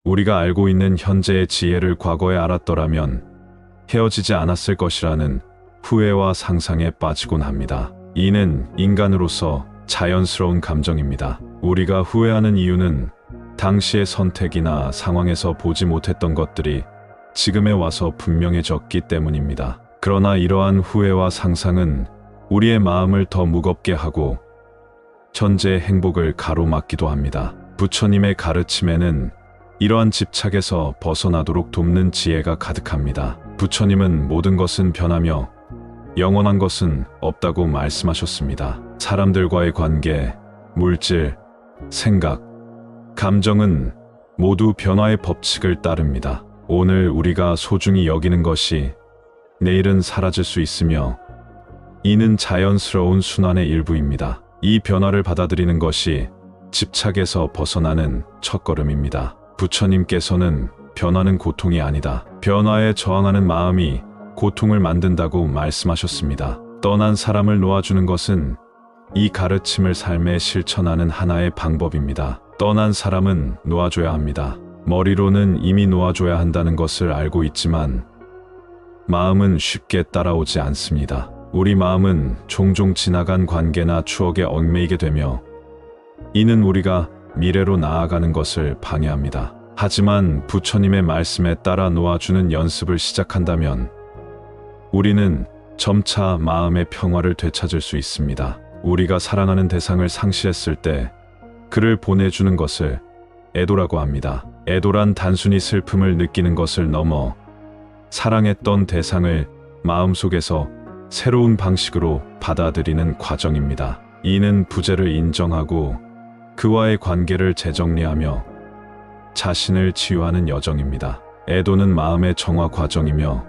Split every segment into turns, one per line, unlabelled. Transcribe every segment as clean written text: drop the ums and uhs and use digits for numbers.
우리가 알고 있는 현재의 지혜를 과거에 알았더라면 헤어지지 않았을 것이라는 후회와 상상에 빠지곤 합니다. 이는 인간으로서 자연스러운 감정입니다. 우리가 후회하는 이유는 당시의 선택이나 상황에서 보지 못했던 것들이 지금에 와서 분명해졌기 때문입니다. 그러나 이러한 후회와 상상은 우리의 마음을 더 무겁게 하고 현재의 행복을 가로막기도 합니다. 부처님의 가르침에는 이러한 집착에서 벗어나도록 돕는 지혜가 가득합니다. 부처님은 모든 것은 변하며 영원한 것은 없다고 말씀하셨습니다. 사람들과의 관계, 물질, 생각, 감정은 모두 변화의 법칙을 따릅니다. 오늘 우리가 소중히 여기는 것이 내일은 사라질 수 있으며 이는 자연스러운 순환의 일부입니다. 이 변화를 받아들이는 것이 집착에서 벗어나는 첫걸음입니다. 부처님께서는 변화는 고통이 아니다. 변화에 저항하는 마음이 고통을 만든다고 말씀하셨습니다. 떠난 사람을 놓아주는 것은 이 가르침을 삶에 실천하는 하나의 방법입니다. 떠난 사람은 놓아줘야 합니다. 머리로는 이미 놓아줘야 한다는 것을 알고 있지만 마음은 쉽게 따라오지 않습니다. 우리 마음은 종종 지나간 관계나 추억에 얽매이게 되며 이는 우리가 미래로 나아가는 것을 방해합니다. 하지만 부처님의 말씀에 따라 놓아주는 연습을 시작한다면 우리는 점차 마음의 평화를 되찾을 수 있습니다. 우리가 사랑하는 대상을 상실했을 때 그를 보내주는 것을 애도라고 합니다. 애도란 단순히 슬픔을 느끼는 것을 넘어 사랑했던 대상을 마음속에서 새로운 방식으로 받아들이는 과정입니다. 이는 부재를 인정하고 그와의 관계를 재정리하며 자신을 치유하는 여정입니다. 애도는 마음의 정화 과정이며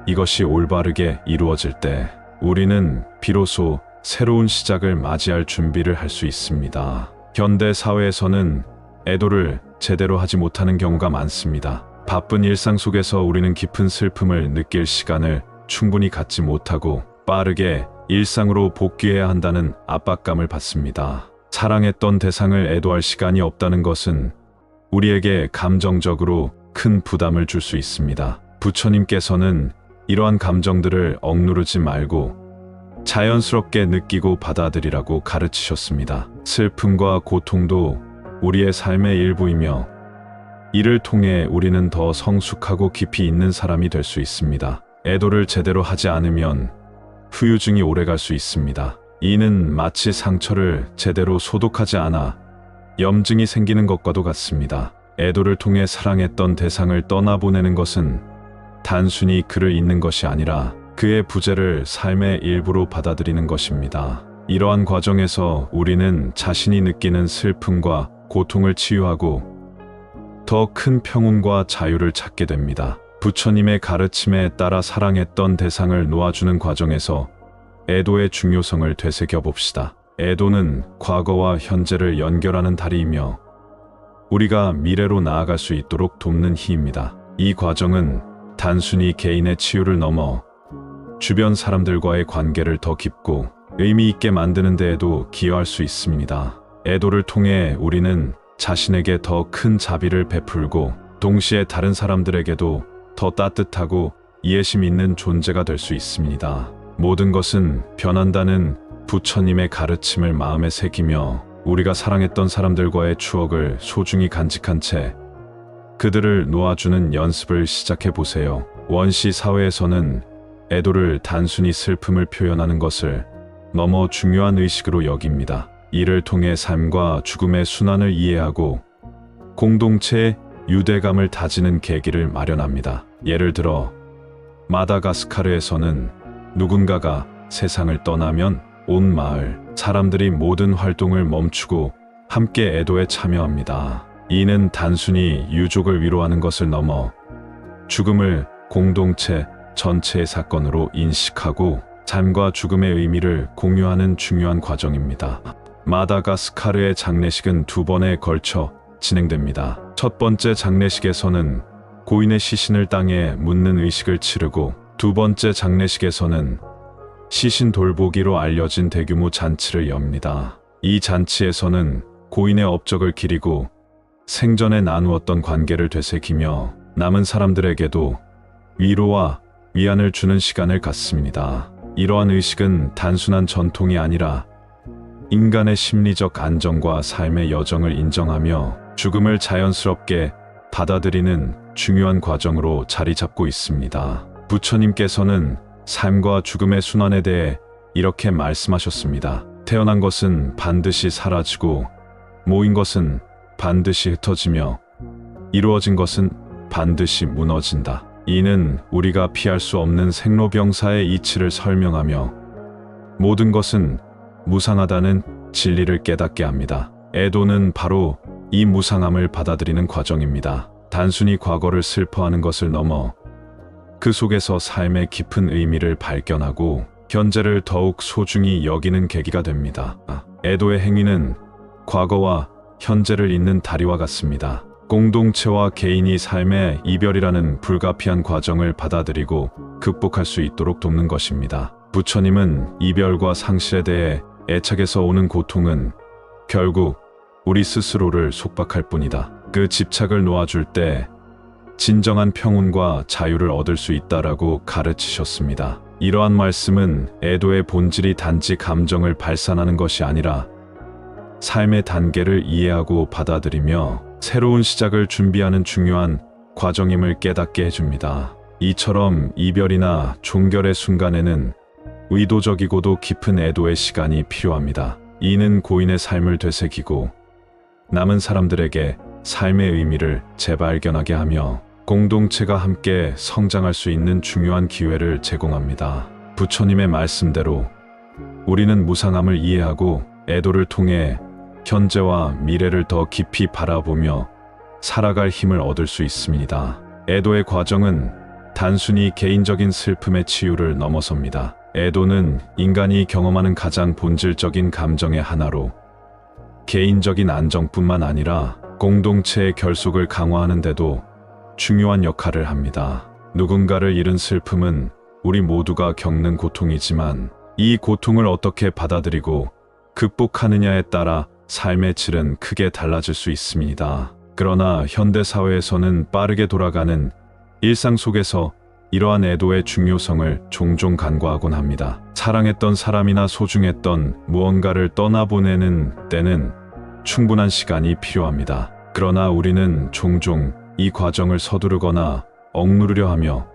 이것이 올바르게 이루어질 때 우리는 비로소 새로운 시작을 맞이할 준비를 할 수 있습니다. 현대 사회에서는 애도를 제대로 하지 못하는 경우가 많습니다. 바쁜 일상 속에서 우리는 깊은 슬픔을 느낄 시간을 충분히 갖지 못하고 빠르게 일상으로 복귀해야 한다는 압박감을 받습니다. 사랑했던 대상을 애도할 시간이 없다는 것은 우리에게 감정적으로 큰 부담을 줄 수 있습니다. 부처님께서는 이러한 감정들을 억누르지 말고 자연스럽게 느끼고 받아들이라고 가르치셨습니다. 슬픔과 고통도 우리의 삶의 일부이며 이를 통해 우리는 더 성숙하고 깊이 있는 사람이 될 수 있습니다. 애도를 제대로 하지 않으면 후유증이 오래갈 수 있습니다. 이는 마치 상처를 제대로 소독하지 않아 염증이 생기는 것과도 같습니다. 애도를 통해 사랑했던 대상을 떠나보내는 것은 단순히 그를 잊는 것이 아니라 그의 부재를 삶의 일부로 받아들이는 것입니다. 이러한 과정에서 우리는 자신이 느끼는 슬픔과 고통을 치유하고 더 큰 평온과 자유를 찾게 됩니다. 부처님의 가르침에 따라 사랑했던 대상을 놓아주는 과정에서 애도의 중요성을 되새겨 봅시다. 애도는 과거와 현재를 연결하는 다리이며 우리가 미래로 나아갈 수 있도록 돕는 힘입니다. 이 과정은 단순히 개인의 치유를 넘어 주변 사람들과의 관계를 더 깊고 의미 있게 만드는 데에도 기여할 수 있습니다. 애도를 통해 우리는 자신에게 더 큰 자비를 베풀고 동시에 다른 사람들에게도 더 따뜻하고 이해심 있는 존재가 될 수 있습니다. 모든 것은 변한다는 부처님의 가르침을 마음에 새기며 우리가 사랑했던 사람들과의 추억을 소중히 간직한 채 그들을 놓아주는 연습을 시작해 보세요. 원시 사회에서는 애도를 단순히 슬픔을 표현하는 것을 넘어 중요한 의식으로 여깁니다. 이를 통해 삶과 죽음의 순환을 이해하고 공동체의 유대감을 다지는 계기를 마련합니다. 예를 들어 마다가스카르에서는 누군가가 세상을 떠나면 온 마을 사람들이 모든 활동을 멈추고 함께 애도에 참여합니다. 이는 단순히 유족을 위로하는 것을 넘어 죽음을 공동체 전체의 사건으로 인식하고 삶과 죽음의 의미를 공유하는 중요한 과정입니다. 마다가스카르의 장례식은 2번에 걸쳐 진행됩니다. 첫 번째 장례식에서는 고인의 시신을 땅에 묻는 의식을 치르고 두 번째 장례식에서는 시신 돌보기로 알려진 대규모 잔치를 엽니다. 이 잔치에서는 고인의 업적을 기리고 생전에 나누었던 관계를 되새기며 남은 사람들에게도 위로와 위안을 주는 시간을 갖습니다. 이러한 의식은 단순한 전통이 아니라 인간의 심리적 안정과 삶의 여정을 인정하며 죽음을 자연스럽게 받아들이는 중요한 과정으로 자리 잡고 있습니다. 부처님께서는 삶과 죽음의 순환에 대해 이렇게 말씀하셨습니다. 태어난 것은 반드시 사라지고 모인 것은 반드시 흩어지며 이루어진 것은 반드시 무너진다. 이는 우리가 피할 수 없는 생로병사의 이치를 설명하며 모든 것은 무상하다는 진리를 깨닫게 합니다. 애도는 바로 이 무상함을 받아들이는 과정입니다. 단순히 과거를 슬퍼하는 것을 넘어 그 속에서 삶의 깊은 의미를 발견하고 현재를 더욱 소중히 여기는 계기가 됩니다. 애도의 행위는 과거와 현재를 잇는 다리와 같습니다. 공동체와 개인이 삶의 이별이라는 불가피한 과정을 받아들이고 극복할 수 있도록 돕는 것입니다. 부처님은 이별과 상실에 대해 애착에서 오는 고통은 결국 우리 스스로를 속박할 뿐이다. 그 집착을 놓아줄 때 진정한 평온과 자유를 얻을 수 있다라고 가르치셨습니다. 이러한 말씀은 애도의 본질이 단지 감정을 발산하는 것이 아니라 삶의 단계를 이해하고 받아들이며 새로운 시작을 준비하는 중요한 과정임을 깨닫게 해줍니다. 이처럼 이별이나 종결의 순간에는 의도적이고도 깊은 애도의 시간이 필요합니다. 이는 고인의 삶을 되새기고 남은 사람들에게 삶의 의미를 재발견하게 하며 공동체가 함께 성장할 수 있는 중요한 기회를 제공합니다. 부처님의 말씀대로 우리는 무상함을 이해하고 애도를 통해 현재와 미래를 더 깊이 바라보며 살아갈 힘을 얻을 수 있습니다. 애도의 과정은 단순히 개인적인 슬픔의 치유를 넘어섭니다. 애도는 인간이 경험하는 가장 본질적인 감정의 하나로 개인적인 안정뿐만 아니라 공동체의 결속을 강화하는 데도 중요한 역할을 합니다. 누군가를 잃은 슬픔은 우리 모두가 겪는 고통이지만 이 고통을 어떻게 받아들이고 극복하느냐에 따라 삶의 질은 크게 달라질 수 있습니다. 그러나 현대 사회에서는 빠르게 돌아가는 일상 속에서 이러한 애도의 중요성을 종종 간과하곤 합니다. 사랑했던 사람이나 소중했던 무언가를 떠나보내는 때는 충분한 시간이 필요합니다. 그러나 우리는 종종 이 과정을 서두르거나 억누르려 하며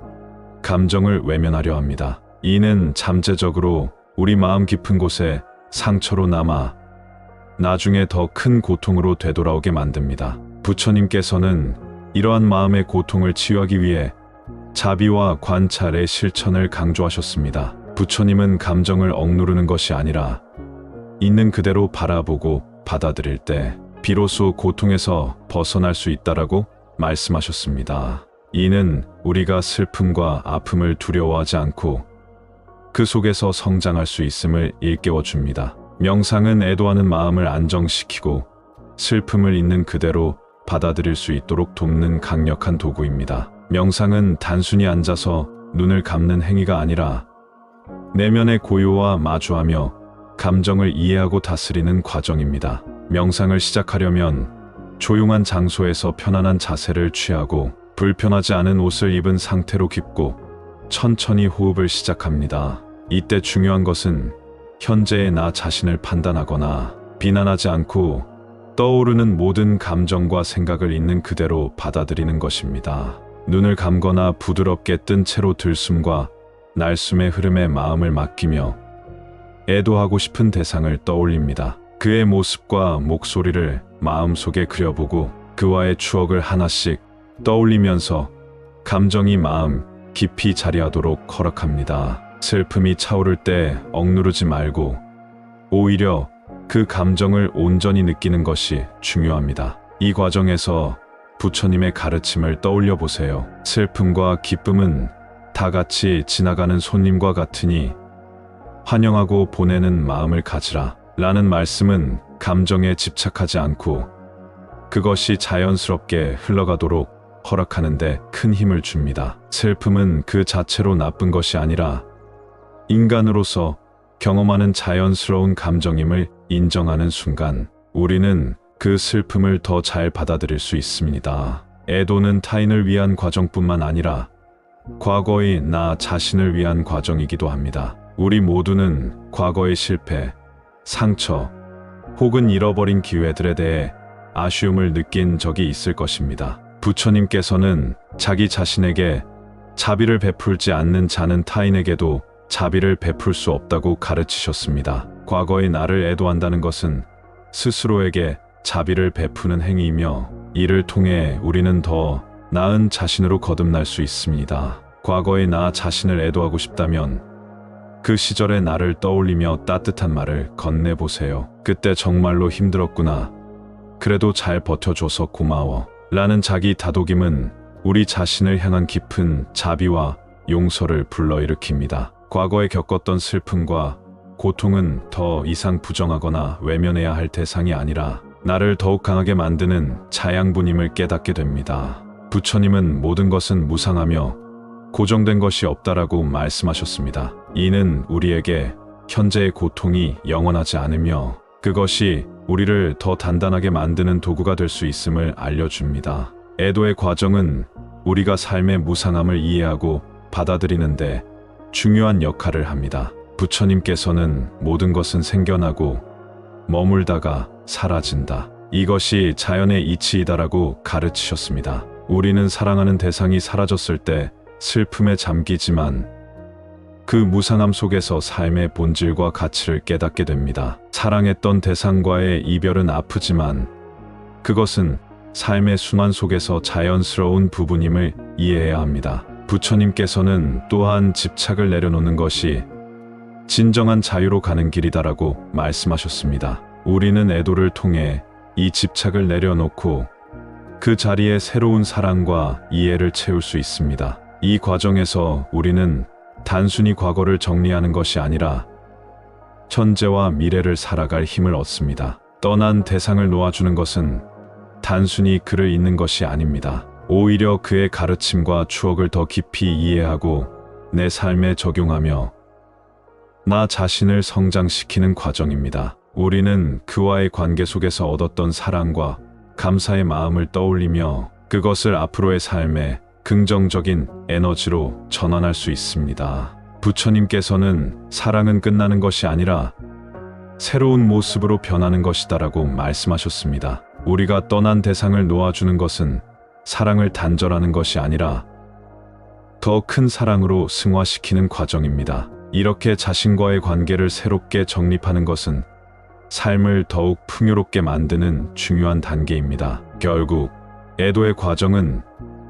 감정을 외면하려 합니다. 이는 잠재적으로 우리 마음 깊은 곳에 상처로 남아 나중에 더 큰 고통으로 되돌아오게 만듭니다. 부처님께서는 이러한 마음의 고통을 치유하기 위해 자비와 관찰의 실천을 강조하셨습니다. 부처님은 감정을 억누르는 것이 아니라 있는 그대로 바라보고 받아들일 때 비로소 고통에서 벗어날 수 있다라고 말씀하셨습니다. 이는 우리가 슬픔과 아픔을 두려워하지 않고 그 속에서 성장할 수 있음을 일깨워 줍니다. 명상은 애도하는 마음을 안정시키고 슬픔을 있는 그대로 받아들일 수 있도록 돕는 강력한 도구입니다. 명상은 단순히 앉아서 눈을 감는 행위가 아니라 내면의 고요와 마주하며 감정을 이해하고 다스리는 과정입니다. 명상을 시작하려면 조용한 장소에서 편안한 자세를 취하고 불편하지 않은 옷을 입은 상태로 깊고 천천히 호흡을 시작합니다. 이때 중요한 것은 현재의 나 자신을 판단하거나 비난하지 않고 떠오르는 모든 감정과 생각을 있는 그대로 받아들이는 것입니다. 눈을 감거나 부드럽게 뜬 채로 들숨과 날숨의 흐름에 마음을 맡기며 애도하고 싶은 대상을 떠올립니다. 그의 모습과 목소리를 마음속에 그려보고 그와의 추억을 하나씩 떠올리면서 감정이 마음 깊이 자리하도록 허락합니다. 슬픔이 차오를 때 억누르지 말고 오히려 그 감정을 온전히 느끼는 것이 중요합니다. 이 과정에서 부처님의 가르침을 떠올려 보세요. 슬픔과 기쁨은 다 같이 지나가는 손님과 같으니 환영하고 보내는 마음을 가지라 라는 말씀은 감정에 집착하지 않고 그것이 자연스럽게 흘러가도록 허락하는데 큰 힘을 줍니다. 슬픔은 그 자체로 나쁜 것이 아니라 인간으로서 경험하는 자연스러운 감정임을 인정하는 순간 우리는 그 슬픔을 더 잘 받아들일 수 있습니다. 애도는 타인을 위한 과정뿐만 아니라 과거의 나 자신을 위한 과정이기도 합니다. 우리 모두는 과거의 실패, 상처, 혹은 잃어버린 기회들에 대해 아쉬움을 느낀 적이 있을 것입니다. 부처님께서는 자기 자신에게 자비를 베풀지 않는 자는 타인에게도 자비를 베풀 수 없다고 가르치셨습니다. 과거의 나를 애도한다는 것은 스스로에게 자비를 베푸는 행위이며, 이를 통해 우리는 더 나은 자신으로 거듭날 수 있습니다. 과거의 나 자신을 애도하고 싶다면 그 시절의 나를 떠올리며 따뜻한 말을 건네보세요. 그때 정말로 힘들었구나. 그래도 잘 버텨줘서 고마워. 라는 자기 다독임은 우리 자신을 향한 깊은 자비와 용서를 불러일으킵니다. 과거에 겪었던 슬픔과 고통은 더 이상 부정하거나 외면해야 할 대상이 아니라 나를 더욱 강하게 만드는 자양분임을 깨닫게 됩니다. 부처님은 모든 것은 무상하며 고정된 것이 없다라고 말씀하셨습니다. 이는 우리에게 현재의 고통이 영원하지 않으며 그것이 우리를 더 단단하게 만드는 도구가 될 수 있음을 알려줍니다. 애도의 과정은 우리가 삶의 무상함을 이해하고 받아들이는데 중요한 역할을 합니다. 부처님께서는 모든 것은 생겨나고 머물다가 사라진다. 이것이 자연의 이치이다라고 가르치셨습니다. 우리는 사랑하는 대상이 사라졌을 때 슬픔에 잠기지만 그 무상함 속에서 삶의 본질과 가치를 깨닫게 됩니다. 사랑했던 대상과의 이별은 아프지만 그것은 삶의 순환 속에서 자연스러운 부분임을 이해해야 합니다. 부처님께서는 또한 집착을 내려놓는 것이 진정한 자유로 가는 길이다라고 말씀하셨습니다. 우리는 애도를 통해 이 집착을 내려놓고 그 자리에 새로운 사랑과 이해를 채울 수 있습니다. 이 과정에서 우리는 단순히 과거를 정리하는 것이 아니라 현재와 미래를 살아갈 힘을 얻습니다. 떠난 대상을 놓아주는 것은 단순히 그를 잊는 것이 아닙니다. 오히려 그의 가르침과 추억을 더 깊이 이해하고 내 삶에 적용하며 나 자신을 성장시키는 과정입니다. 우리는 그와의 관계 속에서 얻었던 사랑과 감사의 마음을 떠올리며 그것을 앞으로의 삶에 긍정적인 에너지로 전환할 수 있습니다. 부처님께서는 사랑은 끝나는 것이 아니라 새로운 모습으로 변하는 것이다라고 말씀하셨습니다. 우리가 떠난 대상을 놓아주는 것은 사랑을 단절하는 것이 아니라 더 큰 사랑으로 승화시키는 과정입니다. 이렇게 자신과의 관계를 새롭게 정립하는 것은 삶을 더욱 풍요롭게 만드는 중요한 단계입니다. 결국 애도의 과정은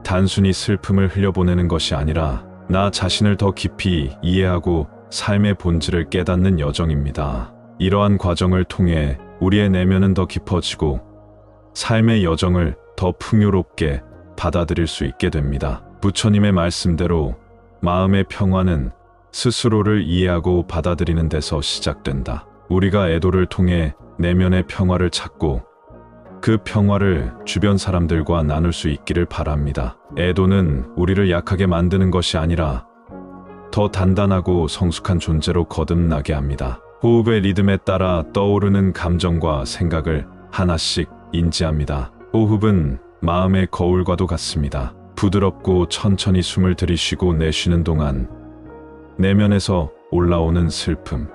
단순히 슬픔을 흘려보내는 것이 아니라 나 자신을 더 깊이 이해하고 삶의 본질을 깨닫는 여정입니다. 이러한 과정을 통해 우리의 내면은 더 깊어지고 삶의 여정을 더 풍요롭게 받아들일 수 있게 됩니다. 부처님의 말씀대로 마음의 평화는 스스로를 이해하고 받아들이는 데서 시작된다. 우리가 애도를 통해 내면의 평화를 찾고 그 평화를 주변 사람들과 나눌 수 있기를 바랍니다. 애도는 우리를 약하게 만드는 것이 아니라 더 단단하고 성숙한 존재로 거듭나게 합니다. 호흡의 리듬에 따라 떠오르는 감정과 생각을 하나씩 인지합니다. 호흡은 마음의 거울과도 같습니다. 부드럽고 천천히 숨을 들이쉬고 내쉬는 동안 내면에서 올라오는 슬픔,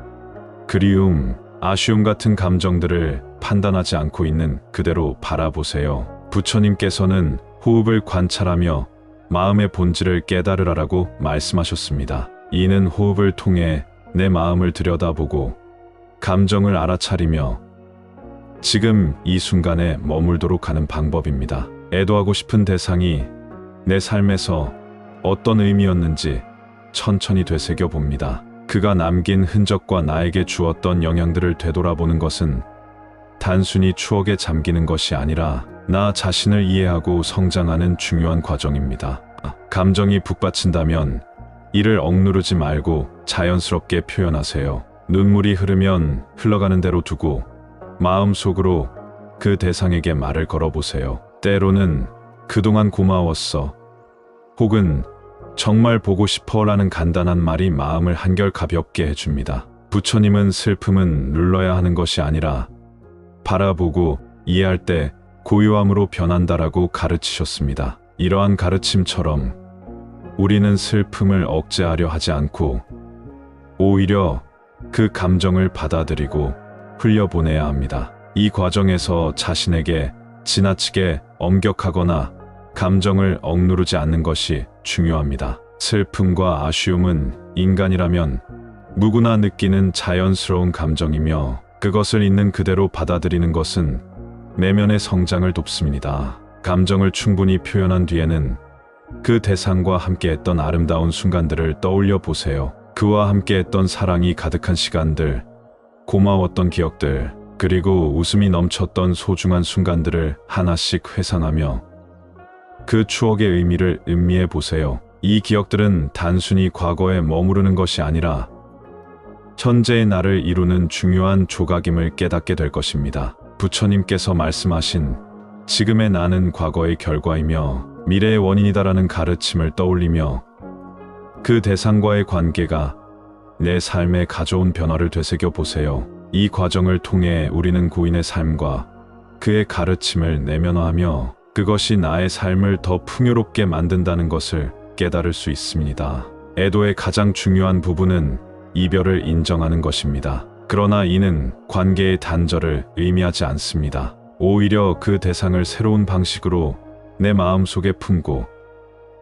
그리움, 아쉬움 같은 감정들을 판단하지 않고 있는 그대로 바라보세요. 부처님께서는 호흡을 관찰하며 마음의 본질을 깨달으라라고 말씀하셨습니다. 이는 호흡을 통해 내 마음을 들여다보고 감정을 알아차리며 지금 이 순간에 머물도록 하는 방법입니다. 애도하고 싶은 대상이 내 삶에서 어떤 의미였는지 천천히 되새겨 봅니다. 그가 남긴 흔적과 나에게 주었던 영향들을 되돌아보는 것은 단순히 추억에 잠기는 것이 아니라 나 자신을 이해하고 성장하는 중요한 과정입니다. 감정이 북받친다면 이를 억누르지 말고 자연스럽게 표현하세요. 눈물이 흐르면 흘러가는 대로 두고 마음속으로 그 대상에게 말을 걸어보세요. 때로는 그동안 고마웠어, 혹은 정말 보고 싶어라는 간단한 말이 마음을 한결 가볍게 해줍니다. 부처님은 슬픔은 눌러야 하는 것이 아니라 바라보고 이해할 때 고요함으로 변한다라고 가르치셨습니다. 이러한 가르침처럼 우리는 슬픔을 억제하려 하지 않고 오히려 그 감정을 받아들이고 흘려보내야 합니다. 이 과정에서 자신에게 지나치게 엄격하거나 감정을 억누르지 않는 것이 중요합니다. 슬픔과 아쉬움은 인간이라면 누구나 느끼는 자연스러운 감정이며 그것을 있는 그대로 받아들이는 것은 내면의 성장을 돕습니다. 감정을 충분히 표현한 뒤에는 그 대상과 함께했던 아름다운 순간들을 떠올려 보세요. 그와 함께했던 사랑이 가득한 시간들, 고마웠던 기억들, 그리고 웃음이 넘쳤던 소중한 순간들을 하나씩 회상하며 그 추억의 의미를 음미해 보세요. 이 기억들은 단순히 과거에 머무르는 것이 아니라 현재의 나를 이루는 중요한 조각임을 깨닫게 될 것입니다. 부처님께서 말씀하신 지금의 나는 과거의 결과이며 미래의 원인이다라는 가르침을 떠올리며 그 대상과의 관계가 내 삶에 가져온 변화를 되새겨 보세요. 이 과정을 통해 우리는 고인의 삶과 그의 가르침을 내면화하며 그것이 나의 삶을 더 풍요롭게 만든다는 것을 깨달을 수 있습니다. 애도의 가장 중요한 부분은 이별을 인정하는 것입니다. 그러나 이는 관계의 단절을 의미하지 않습니다. 오히려 그 대상을 새로운 방식으로 내 마음속에 품고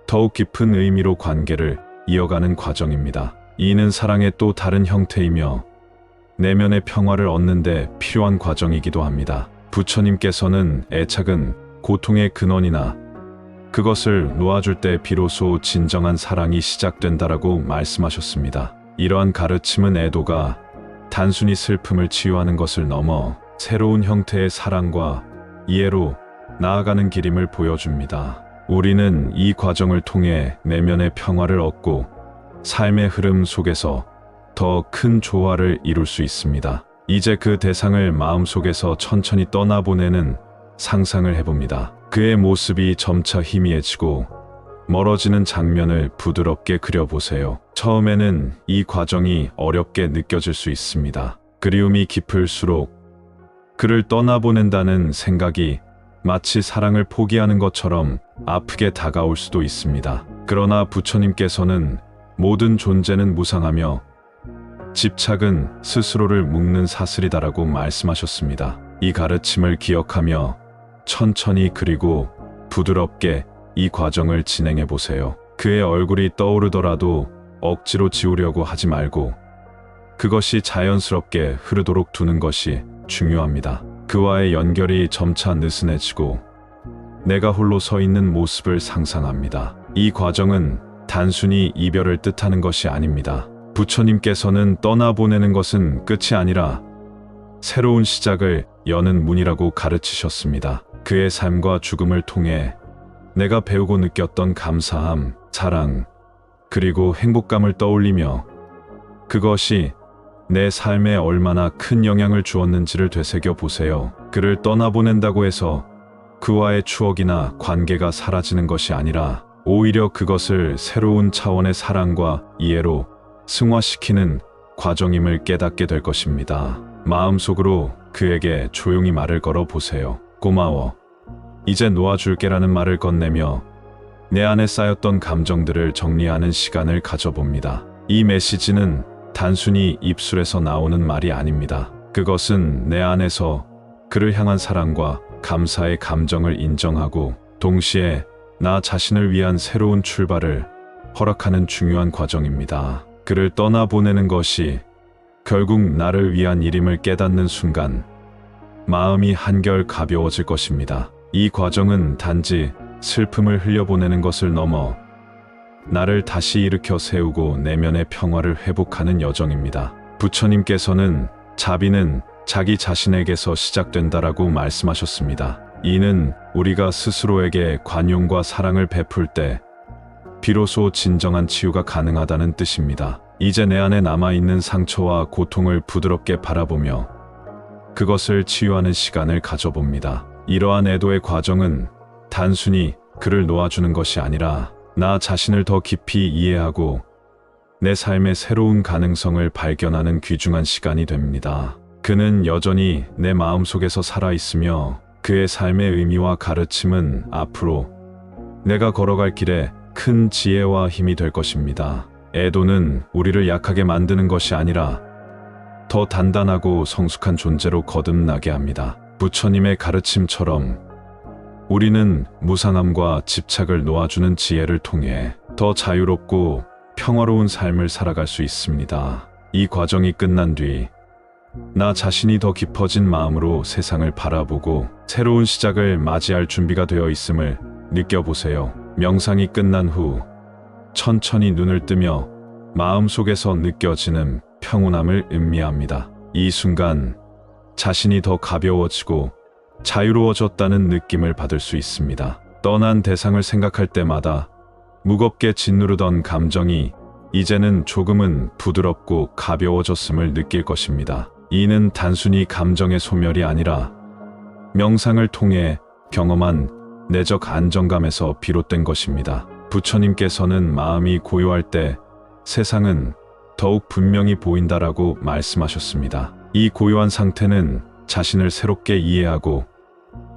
더욱 깊은 의미로 관계를 이어가는 과정입니다. 이는 사랑의 또 다른 형태이며 내면의 평화를 얻는 데 필요한 과정이기도 합니다. 부처님께서는 애착은 고통의 근원이나 그것을 놓아줄 때 비로소 진정한 사랑이 시작된다라고 말씀하셨습니다. 이러한 가르침은 애도가 단순히 슬픔을 치유하는 것을 넘어 새로운 형태의 사랑과 이해로 나아가는 길임을 보여줍니다. 우리는 이 과정을 통해 내면의 평화를 얻고 삶의 흐름 속에서 더 큰 조화를 이룰 수 있습니다. 이제 그 대상을 마음속에서 천천히 떠나보내는 상상을 해봅니다. 그의 모습이 점차 희미해지고 멀어지는 장면을 부드럽게 그려보세요. 처음에는 이 과정이 어렵게 느껴질 수 있습니다. 그리움이 깊을수록 그를 떠나보낸다는 생각이 마치 사랑을 포기하는 것처럼 아프게 다가올 수도 있습니다. 그러나 부처님께서는 모든 존재는 무상하며 집착은 스스로를 묶는 사슬이다라고 말씀하셨습니다. 이 가르침을 기억하며 천천히 그리고 부드럽게 이 과정을 진행해 보세요. 그의 얼굴이 떠오르더라도 억지로 지우려고 하지 말고 그것이 자연스럽게 흐르도록 두는 것이 중요합니다. 그와의 연결이 점차 느슨해지고 내가 홀로 서 있는 모습을 상상합니다. 이 과정은 단순히 이별을 뜻하는 것이 아닙니다. 부처님께서는 떠나보내는 것은 끝이 아니라 새로운 시작을 여는 문이라고 가르치셨습니다. 그의 삶과 죽음을 통해 내가 배우고 느꼈던 감사함, 사랑, 그리고 행복감을 떠올리며 그것이 내 삶에 얼마나 큰 영향을 주었는지를 되새겨 보세요. 그를 떠나보낸다고 해서 그와의 추억이나 관계가 사라지는 것이 아니라 오히려 그것을 새로운 차원의 사랑과 이해로 승화시키는 과정임을 깨닫게 될 것입니다. 마음속으로 그에게 조용히 말을 걸어 보세요. 고마워. 이제 놓아줄게라는 말을 건네며 내 안에 쌓였던 감정들을 정리하는 시간을 가져봅니다. 이 메시지는 단순히 입술에서 나오는 말이 아닙니다. 그것은 내 안에서 그를 향한 사랑과 감사의 감정을 인정하고 동시에 나 자신을 위한 새로운 출발을 허락하는 중요한 과정입니다. 그를 떠나보내는 것이 결국 나를 위한 일임을 깨닫는 순간 마음이 한결 가벼워질 것입니다. 이 과정은 단지 슬픔을 흘려보내는 것을 넘어 나를 다시 일으켜 세우고 내면의 평화를 회복하는 여정입니다. 부처님께서는 자비는 자기 자신에게서 시작된다라고 말씀하셨습니다. 이는 우리가 스스로에게 관용과 사랑을 베풀 때 비로소 진정한 치유가 가능하다는 뜻입니다. 이제 내 안에 남아있는 상처와 고통을 부드럽게 바라보며 그것을 치유하는 시간을 가져봅니다. 이러한 애도의 과정은 단순히 그를 놓아주는 것이 아니라 나 자신을 더 깊이 이해하고 내 삶의 새로운 가능성을 발견하는 귀중한 시간이 됩니다. 그는 여전히 내 마음속에서 살아있으며 그의 삶의 의미와 가르침은 앞으로 내가 걸어갈 길에 큰 지혜와 힘이 될 것입니다. 애도는 우리를 약하게 만드는 것이 아니라 더 단단하고 성숙한 존재로 거듭나게 합니다. 부처님의 가르침처럼 우리는 무상함과 집착을 놓아주는 지혜를 통해 더 자유롭고 평화로운 삶을 살아갈 수 있습니다. 이 과정이 끝난 뒤 나 자신이 더 깊어진 마음으로 세상을 바라보고 새로운 시작을 맞이할 준비가 되어 있음을 느껴보세요. 명상이 끝난 후 천천히 눈을 뜨며 마음속에서 느껴지는 평온함을 음미합니다. 이 순간 자신이 더 가벼워지고 자유로워졌다는 느낌을 받을 수 있습니다. 떠난 대상을 생각할 때마다 무겁게 짓누르던 감정이 이제는 조금은 부드럽고 가벼워졌음을 느낄 것입니다. 이는 단순히 감정의 소멸이 아니라 명상을 통해 경험한 내적 안정감에서 비롯된 것입니다. 부처님께서는 마음이 고요할 때 세상은 더욱 분명히 보인다라고 말씀하셨습니다. 이 고요한 상태는 자신을 새롭게 이해하고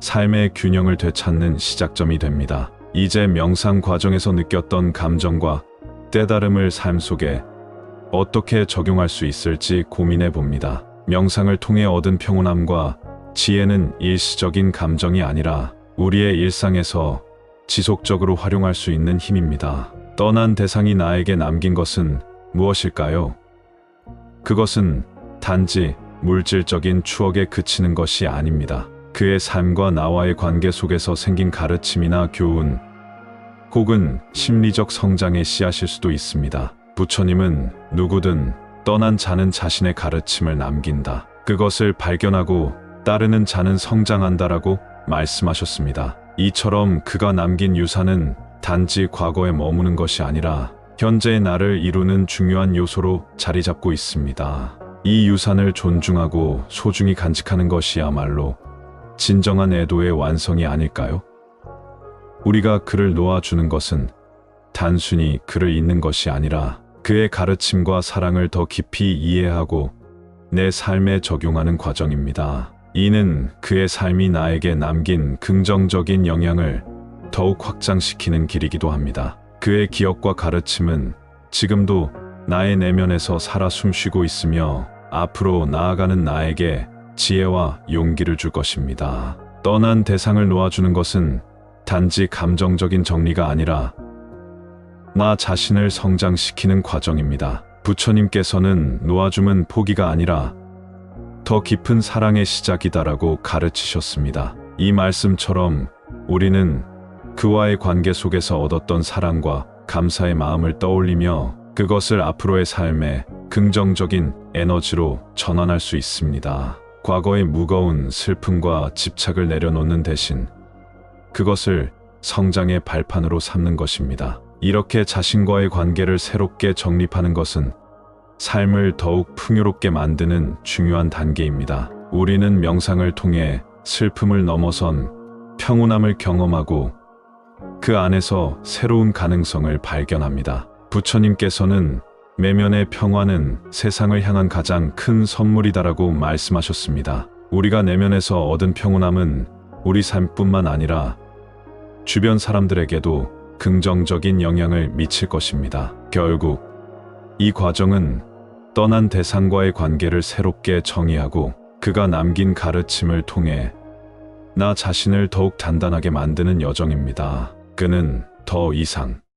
삶의 균형을 되찾는 시작점이 됩니다. 이제 명상 과정에서 느꼈던 감정과 깨달음을 삶 속에 어떻게 적용할 수 있을지 고민해 봅니다. 명상을 통해 얻은 평온함과 지혜는 일시적인 감정이 아니라 우리의 일상에서 지속적으로 활용할 수 있는 힘입니다. 떠난 대상이 나에게 남긴 것은 무엇일까요? 그것은 단지 물질적인 추억에 그치는 것이 아닙니다. 그의 삶과 나와의 관계 속에서 생긴 가르침이나 교훈, 혹은 심리적 성장의 씨앗일 수도 있습니다. 부처님은 누구든 떠난 자는 자신의 가르침을 남긴다. 그것을 발견하고 따르는 자는 성장한다라고 말씀하셨습니다. 이처럼 그가 남긴 유산은 단지 과거에 머무는 것이 아니라 현재의 나를 이루는 중요한 요소로 자리 잡고 있습니다. 이 유산을 존중하고 소중히 간직하는 것이야말로 진정한 애도의 완성이 아닐까요? 우리가 그를 놓아주는 것은 단순히 그를 잇는 것이 아니라 그의 가르침과 사랑을 더 깊이 이해하고 내 삶에 적용하는 과정입니다. 이는 그의 삶이 나에게 남긴 긍정적인 영향을 더욱 확장시키는 길이기도 합니다. 그의 기억과 가르침은 지금도 나의 내면에서 살아 숨쉬고 있으며 앞으로 나아가는 나에게 지혜와 용기를 줄 것입니다. 떠난 대상을 놓아주는 것은 단지 감정적인 정리가 아니라 나 자신을 성장시키는 과정입니다. 부처님께서는 놓아줌은 포기가 아니라 더 깊은 사랑의 시작이다라고 가르치셨습니다. 이 말씀처럼 우리는 그와의 관계 속에서 얻었던 사랑과 감사의 마음을 떠올리며 그것을 앞으로의 삶에 긍정적인 에너지로 전환할 수 있습니다. 과거의 무거운 슬픔과 집착을 내려놓는 대신 그것을 성장의 발판으로 삼는 것입니다. 이렇게 자신과의 관계를 새롭게 정립하는 것은 삶을 더욱 풍요롭게 만드는 중요한 단계입니다. 우리는 명상을 통해 슬픔을 넘어선 평온함을 경험하고 그 안에서 새로운 가능성을 발견합니다. 부처님께서는 내면의 평화는 세상을 향한 가장 큰 선물이다라고 말씀하셨습니다. 우리가 내면에서 얻은 평온함은 우리 삶뿐만 아니라 주변 사람들에게도 긍정적인 영향을 미칠 것입니다. 결국 이 과정은 떠난 대상과의 관계를 새롭게 정의하고 그가 남긴 가르침을 통해 나 자신을 더욱 단단하게 만드는 여정입니다. 그는 더 이상